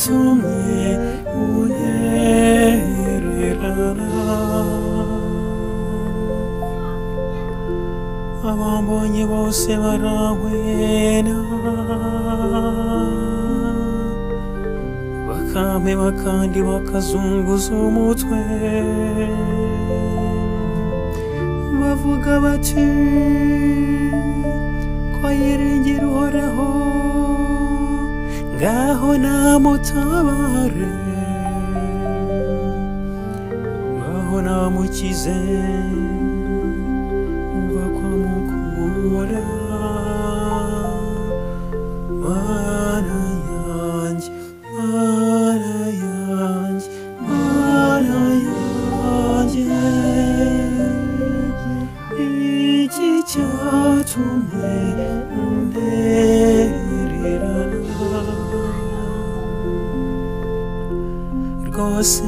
cyatumye untererana. Abambonye bose barahwena, bakameba kandi bakazunguza umutwe, bavuga bati ko yiringira Uhoraho, ngaho namutabare, ngaho namukize, umva ko amukura. Mana yanjye, Mana yanjye, Mana yanjye, iki cyatumye untererana. Rwose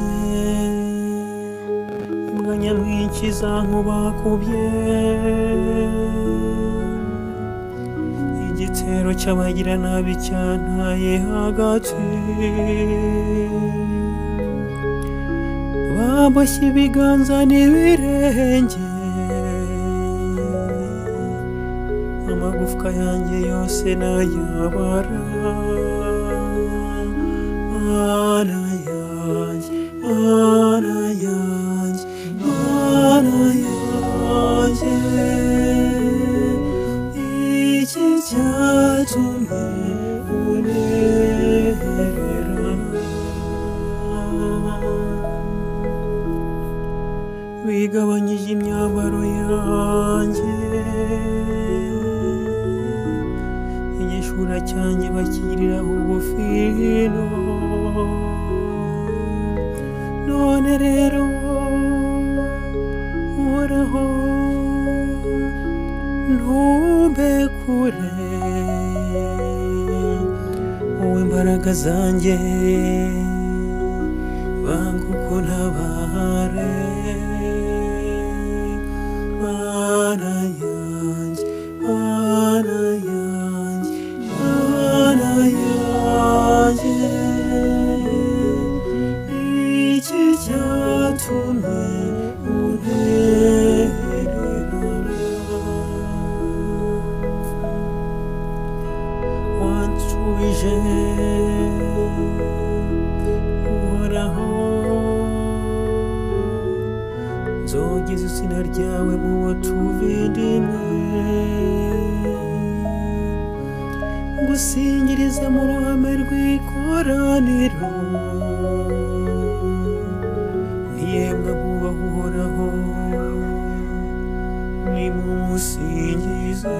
imbwa nyamwinshi zankubakubye, igitero cy'abagiranabi cyantaye hagati, baboshye ibiganza n'ibirenge, amagufwa yanjye yose nayabara. Mana yanjye, Mana yanjye, Mana yanjye, iki cyatumye untererana. Bigabanyije imyambaro yanjye, igishura cyanjye bakiriraho ubufino. None rero Uhoraho, ntumbe kure, wowe mbaraga zanjye, banguka untabare. Mana yanjye, Mana yanjye, Mana yanjye, iki cyatumye untererana. Wansubije Uhoraho, nzogeza izina ryawe mu bo tuvindimwe, ngusingirize mu ruhame rw'ikoraniro. Niyemwe bubaha Uhoraho, nimumusingize.